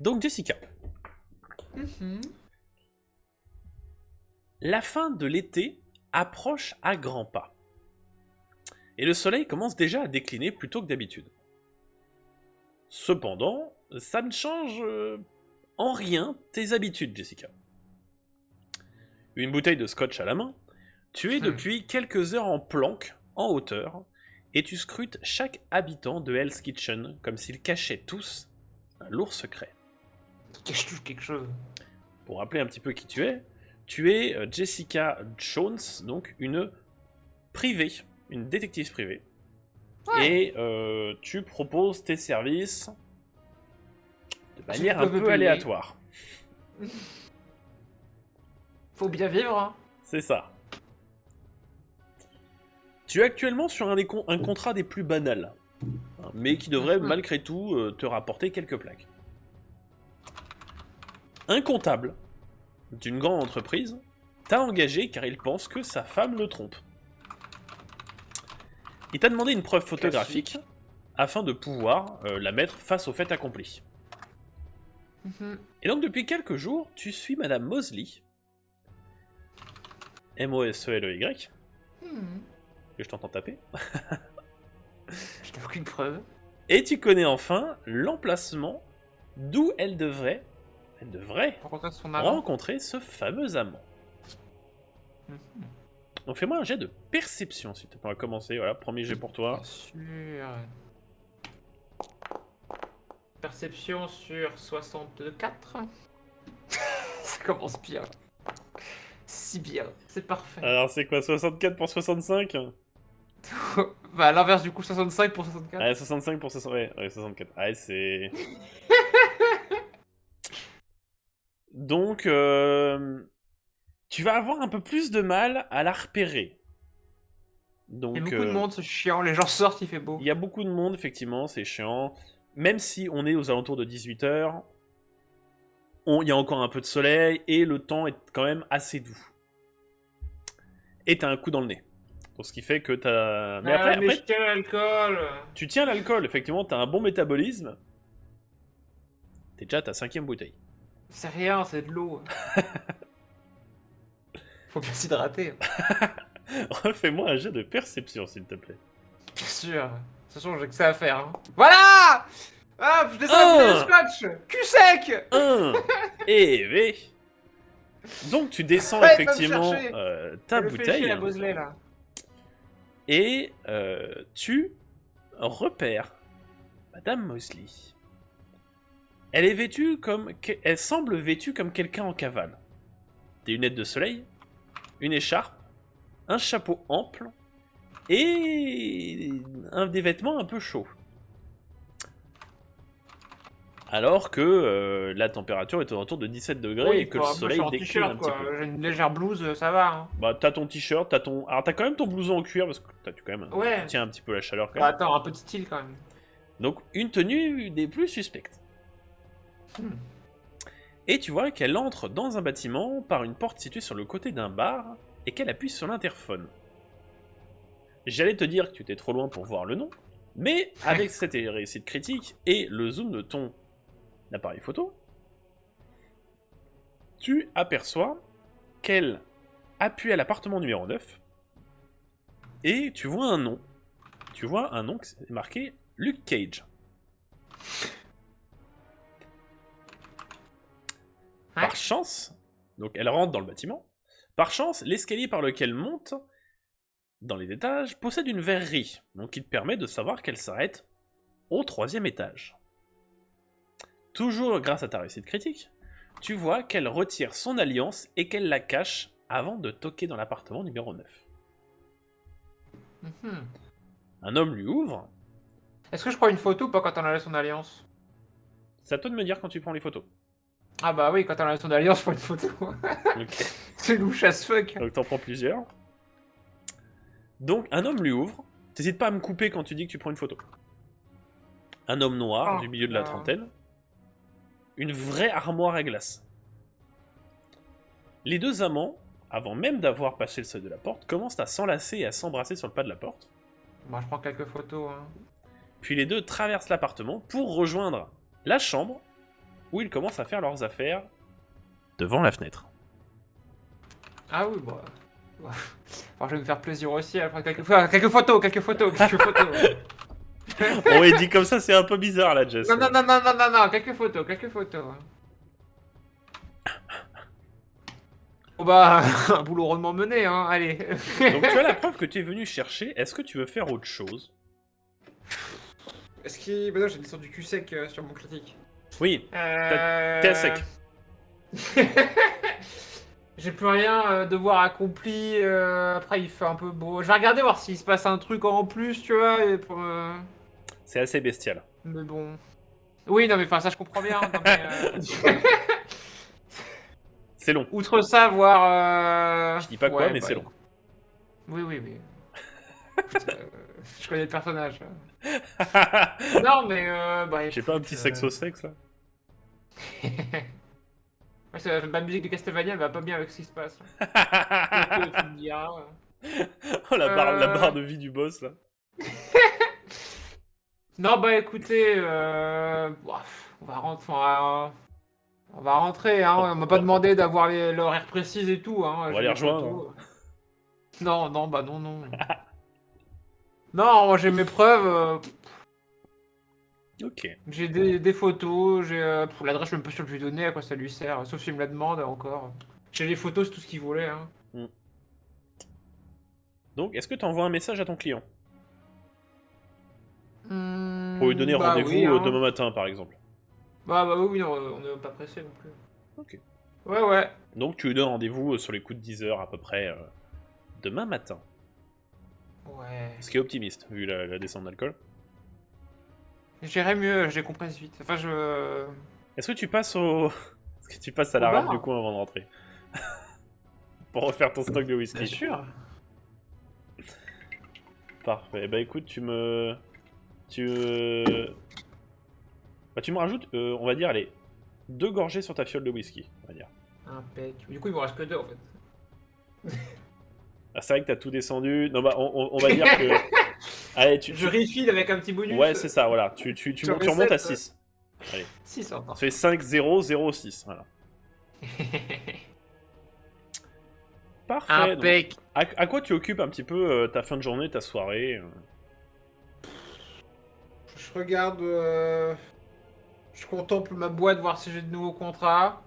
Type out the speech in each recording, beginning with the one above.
Donc Jessica, Mhm. la fin de l'été approche à grands pas. Et le soleil commence déjà à décliner plus tôt que d'habitude. Cependant, ça ne change en rien tes habitudes, Jessica. Une bouteille de scotch à la main, tu es depuis quelques heures en planque, en hauteur, et tu scrutes chaque habitant de Hell's Kitchen comme s'ils cachaient tous un lourd secret. Cache-tu quelque chose? Pour rappeler un petit peu qui tu es Jessica Jones, donc une privée, une détective privée. Ouais. Et tu proposes tes services de Ceux qui manière un peuvent me peu payer. aléatoire. Faut bien vivre, hein. C'est ça. Tu es actuellement sur un contrat des plus banals, hein, mais qui devrait malgré tout te rapporter quelques plaques. Un comptable d'une grande entreprise t'a engagé car il pense que sa femme le trompe. Il t'a demandé une preuve photographique Classique. afin de pouvoir la mettre face au fait accompli. Et donc depuis quelques jours, tu suis Madame Mosley, M-O-S-E-L-E-Y, que je t'entends taper, Je n'ai aucune preuve. et tu connais enfin l'emplacement d'où elle devrait Rencontrer son amant. rencontrer ce fameux amant. Donc fais-moi un jet de perception, s'il te plaît. On va commencer, voilà, premier jet pour toi. Bien sûr. Perception sur 64. Ça commence bien. Si bien. C'est parfait. Alors c'est quoi, 64 pour 65? Bah, à l'inverse du coup, 65 pour 64. Ah, 65 pour 60... ouais, 64. Ah, c'est... Donc, tu vas avoir un peu plus de mal à la repérer. Donc, Il y a beaucoup de monde, c'est chiant. Les gens sortent, il fait beau. il y a beaucoup de monde, effectivement, c'est chiant. Même si on est aux alentours de 18h, il y a encore un peu de soleil et le temps est quand même assez doux. Et t'as un coup dans le nez. Donc, ce qui fait que t'as... Mais après, mais je tiens l'alcool. tu tiens l'alcool, effectivement, t'as un bon métabolisme. T'es déjà à ta 5e bouteille. C'est rien, c'est de l'eau. Faut bien s'hydrater. Refais-moi un jet de perception, s'il te plaît. Bien sûr. De toute façon, j'ai que ça à faire. Hein. Voilà. Hop, je descends la bouteille de scotch. Cul sec. 1 et V. Donc tu descends Ouais, va me effectivement chercher. ta Elle me fait chier, bouteille la Bosley, là. et tu repères Madame Mosley. Elle semble vêtue comme quelqu'un en cavale. Des lunettes de soleil, une écharpe, un chapeau ample et des vêtements un peu chauds. Alors que la température est autour de 17 degrés Oui, et que le moi, je suis soleil en décline t-shirt, un petit quoi. peu. J'ai une légère blouse, ça va. Hein. Bah t'as ton t-shirt, t'as ton... Alors t'as quand même ton blouson en cuir parce que tu quand même... Ouais. Tu tiens un petit peu la chaleur quand Bah, même. attends, un peu de style, quand même. Donc une tenue des plus suspectes. Et tu vois qu'elle entre dans un bâtiment par une porte située sur le côté d'un bar et qu'elle appuie sur l'interphone. J'allais te dire que tu étais trop loin pour voir le nom, mais avec cette réussite critique et le zoom de ton appareil photo, tu aperçois qu'elle appuie à l'appartement numéro 9 et tu vois un nom. Tu vois un nom qui est marqué Luke Cage. Par chance, donc elle rentre dans le bâtiment. Par chance, l'escalier par lequel monte dans les étages possède une verrerie, donc il te permet de savoir qu'elle s'arrête au 3e étage. Toujours grâce à ta réussite critique, tu vois qu'elle retire son alliance et qu'elle la cache avant de toquer dans l'appartement numéro 9. Un homme lui ouvre. Est-ce que je prends une photo ou pas quand on enlève son alliance? C'est à toi de me dire quand tu prends les photos. Ah bah oui, quand on enlève son alliance, je prends une photo. Ok. C'est louche as fuck. Donc t'en prends plusieurs. Donc un homme lui ouvre. T'hésites pas à me couper quand tu dis que tu prends une photo. Un homme noir du milieu de la trentaine. Une vraie armoire à glace. Les deux amants, avant même d'avoir passé le seuil de la porte, commencent à s'enlacer et à s'embrasser sur le pas de la porte. Moi, je prends quelques photos. Hein. Puis les deux traversent l'appartement pour rejoindre la chambre où ils commencent à faire leurs affaires devant la fenêtre. Ah oui, bon. Alors, je vais me faire plaisir aussi. Après, quelques photos. On est dit comme ça, c'est un peu bizarre là, Jess. Non, quelques photos. Oh bah, un boulot rondement mené, hein, allez. Donc tu as la preuve que tu es venu chercher, est-ce que tu veux faire autre chose? Est-ce qu'il... Bah non, j'ai descendu du cul sec sur mon critique. Oui, t'es sec. J'ai plus rien devoir accompli. Après, il fait un peu beau. Je vais regarder voir s'il se passe un truc en plus, tu vois. Et pour, C'est assez bestial. Mais bon. Oui, non, mais enfin, ça, je comprends bien. Non, mais, C'est long. outre ça, voir. Je dis pas quoi, mais c'est long. Oui. Écoute, je connais le personnage. Non, mais. Bah, J'ai pas un petit sexe au sexe là? Ouais, ma musique de Castlevania, elle va pas bien avec ce qui se passe. Tu me diras. Oh la barre de vie du boss là. Non, bah écoutez, on va rentrer, hein. On m'a pas demandé d'avoir l'horaire précis et tout, hein. On va J'ai les des rejoindre. photos. Non, non. Non, moi j'ai mes preuves. Ok. J'ai des photos, j'ai pour l'adresse, je suis même pas sûr que je lui donner, à quoi ça lui sert, sauf s'il me la demande encore. J'ai les photos, c'est tout ce qu'il voulait, hein. Donc, est-ce que tu envoies un message à ton client? Pour Pour lui donner rendez-vous oui, hein. demain matin, par exemple. Bah oui, non, on est pas pressé non plus. Ok. Ouais. Donc, tu lui donnes rendez-vous sur les coups de 10 heures à peu près demain matin. Ouais. Ce qui est optimiste, vu la descente d'alcool. J'irais mieux, j'ai compris vite. Enfin, je... Est-ce que tu passes au... Est-ce que tu passes à Au la bar rame du coup avant de rentrer? Pour refaire ton stock de whisky. Bien sûr. Parfait. Bah écoute, tu me rajoutes, on va dire, allez, 2 gorgées sur ta fiole de whisky, on va dire. Impec. Du coup, il me reste que 2 en fait. Ah, c'est vrai que t'as tout descendu. Non, bah, on va dire que... Allez, Je refill avec un petit bonus. Ouais, c'est ça, voilà. Tu remontes à 6. Allez. 6 en Ça fait 5, 0, 0, 6. Voilà. Parfait. Impec. Donc, à quoi tu occupes un petit peu ta fin de journée, ta soirée Je regarde... Je contemple ma boîte, voir si j'ai de nouveaux contrats.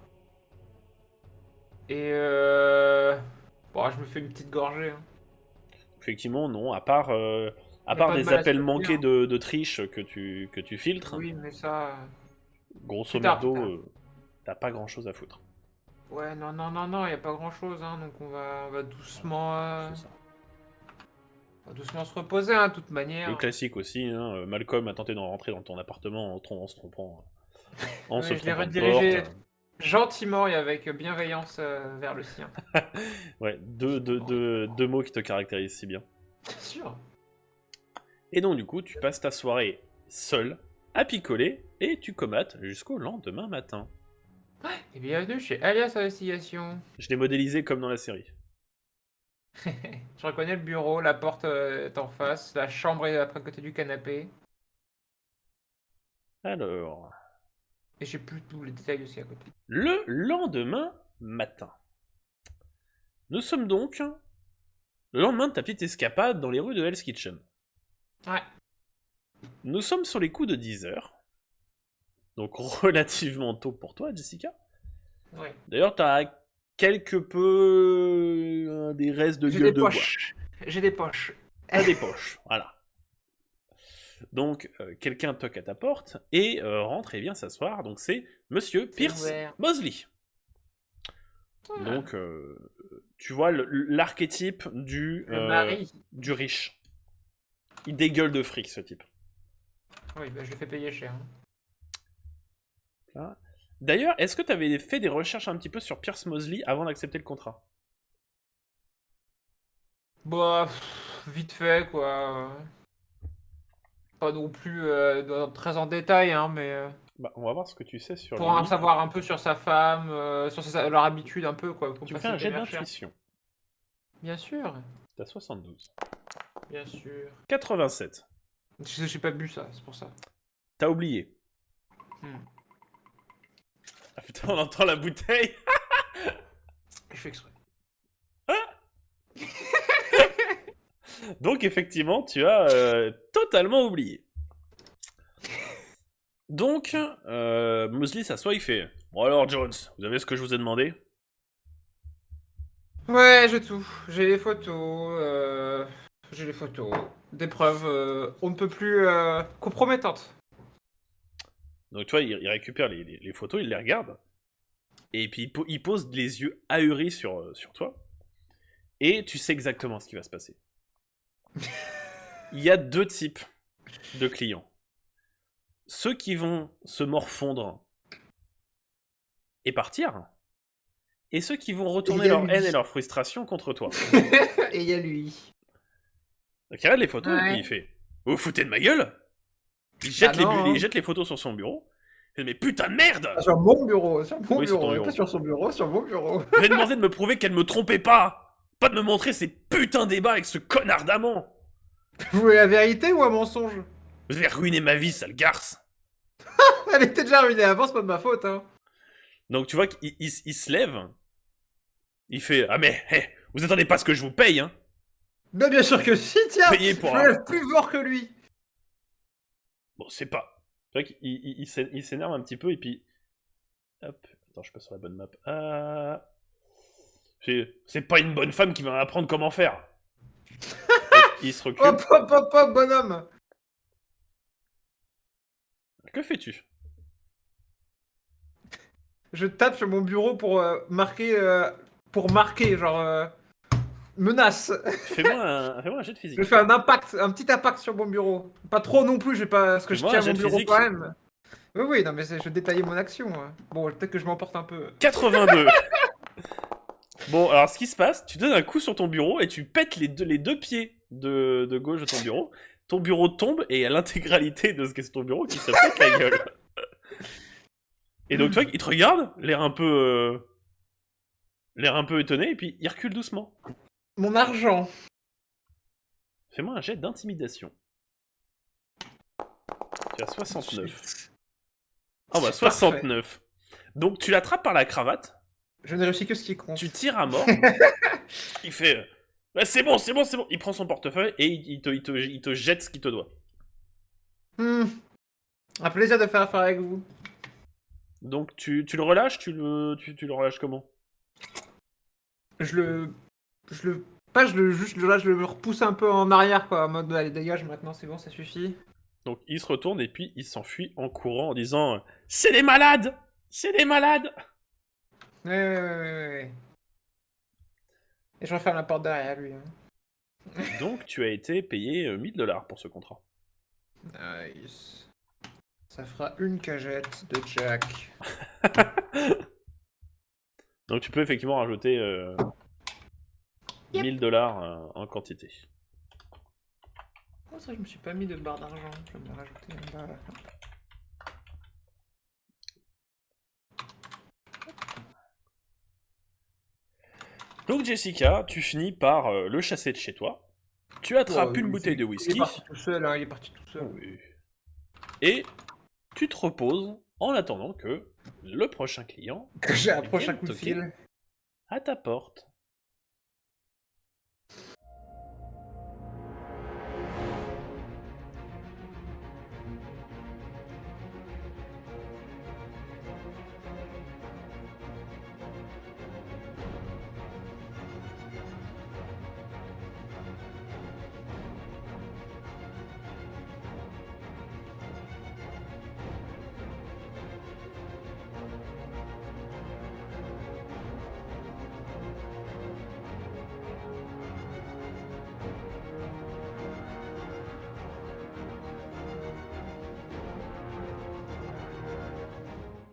Et bon, je me fais une petite gorgée. Hein. Effectivement, non. À part Pas de des mal à appels se manqués tenir. de triche que tu filtres, Oui, mais ça... grosso Plus tard, merdo, plus tard. t'as pas grand chose à foutre. Ouais, non, y a pas grand chose, hein, donc on va doucement... C'est ça. On va doucement se reposer, hein, de toute manière. Le classique aussi, hein, Malcolm a tenté d'en rentrer dans ton appartement en se trompant. En Oui, se je l'ai trompant de redirigé porte. gentiment et avec bienveillance vers le sien. Ouais, deux mots qui te caractérisent si bien. Bien sûr. Et donc du coup, tu passes ta soirée seul, à picoler, et tu comates jusqu'au lendemain matin. Et bienvenue chez Alias Investigation. Je l'ai modélisé comme dans la série. Je reconnais le bureau, la porte est en face, la chambre est à côté du canapé. Alors... Et j'ai plus tous les détails aussi à côté. Le lendemain matin. Nous sommes donc le lendemain de ta petite escapade dans les rues de Hell's Kitchen. Ouais. Nous sommes sur les coups de 10 heures. Donc relativement tôt pour toi, Jessica. Ouais. D'ailleurs, t'as quelque peu des restes de gueule de bois. J'ai des poches. T'as des poches, voilà. Donc, quelqu'un toque à ta porte et rentre et vient s'asseoir. Donc, c'est Monsieur Pierce ouvert. Mosley. Ouais. Donc, tu vois l'archétype Le mari. du riche. Il dégueule de fric, ce type. Oui, bah, je le fais payer cher. Hein. Là. D'ailleurs, est-ce que tu avais fait des recherches un petit peu sur Pierce Mosley avant d'accepter le contrat? Bah, vite fait, quoi. Pas non plus très en détail, hein, mais... Bah, on va voir ce que tu sais sur Pour lui. en savoir un peu sur sa femme, sur leur habitude un peu, quoi. Pour Tu me fais un jet faciliter mes recherches. d'intuition. Bien sûr, T'as 72. bien sûr. 87. J'ai pas bu ça, c'est pour ça. T'as oublié. Putain, on entend la bouteille. Je fais exprès. Donc effectivement, tu as totalement oublié. Donc, Mosley s'assoit, il fait « Bon alors Jones, vous avez ce que je vous ai demandé ?» Ouais, j'ai tout. J'ai les photos. J'ai les photos. Des preuves on ne peut plus compromettantes. Donc tu vois, il récupère les photos, il les regarde, et puis il pose les yeux ahuris sur toi, et tu sais exactement ce qui va se passer. Il y a deux types de clients. Ceux qui vont se morfondre et partir, et ceux qui vont retourner leur haine et leur frustration contre toi. Et il y a lui. Donc il regarde les photos, et Ouais. puis il fait « Vous vous foutez de ma gueule ?» Il jette les photos sur son bureau. Il fait « Mais putain de merde !» Sur mon bureau, Oui, sur ton bureau. Pas sur son bureau, sur mon bureau. Je lui ai demandé de me prouver qu'elle me trompait pas. Pas de me montrer ces putains débats avec ce connard d'amant. Vous voulez la vérité ou un mensonge? Vous avez ruiné ma vie, sale garce. Elle était déjà ruinée avant, c'est pas de ma faute, hein. Donc tu vois qu'il se lève. Il fait « Ah mais, vous attendez pas ce que je vous paye, hein ?» Bah bien sûr que si, tiens. Payé pour Je un- me lève plus fort que lui. Bon, c'est pas... Tu vois qu'il s'énerve un petit peu, et puis... Hop, attends, je suis pas sur la bonne map. C'est pas une bonne femme qui va m'apprendre comment faire. Il se recule. Hop, hop, hop, hop, bonhomme. Que fais-tu? Je tape sur mon bureau pour marquer, genre menace. Fais-moi un jet de physique. Je fais un petit impact sur mon bureau. Pas trop non plus, parce que je Fais-moi tiens un jet mon de bureau physique. quand même. Oui, non mais je détaillais mon action. Hein. Bon, peut-être que je m'emporte un peu. 82. Bon, alors ce qui se passe, tu donnes un coup sur ton bureau et tu pètes les deux pieds de gauche de ton bureau. Ton bureau tombe et il y a l'intégralité de ce qu'est ton bureau qui se pète la gueule. Et donc tu vois qu'il te regarde, l'air un peu étonné, et puis il recule doucement. Mon argent. Fais-moi un jet d'intimidation. Tu as 69. Ah bah 69. Donc tu l'attrapes par la cravate. Je n'ai réussi que ce qui compte. Tu tires à mort. Il fait bah, c'est bon. Il prend son portefeuille et il te jette ce qu'il te doit. Un plaisir de faire affaire avec vous. Donc tu le relâches, tu le relâches comment? Je le repousse un peu en arrière, quoi, en mode allez, dégage maintenant, c'est bon, ça suffit. Donc il se retourne et puis il s'enfuit en courant en disant c'est des malades! C'est des malades! Ouais. Et je referme la porte derrière lui. Hein. Donc tu as été payé $1000 pour ce contrat. Nice. Ça fera une cagette de Jack. Donc tu peux effectivement rajouter $1000 en quantité. Oh ça, je me suis pas mis de barre d'argent. Je vais me rajouter un barre. Donc Jessica, tu finis par le chasser de chez toi. Tu attrapes une bouteille de whisky. Il est parti tout seul, hein, il est parti tout seul. Oui. Et tu te reposes en attendant que le prochain client Que j'ai un prochain vienne coup de toquer fil. à ta porte.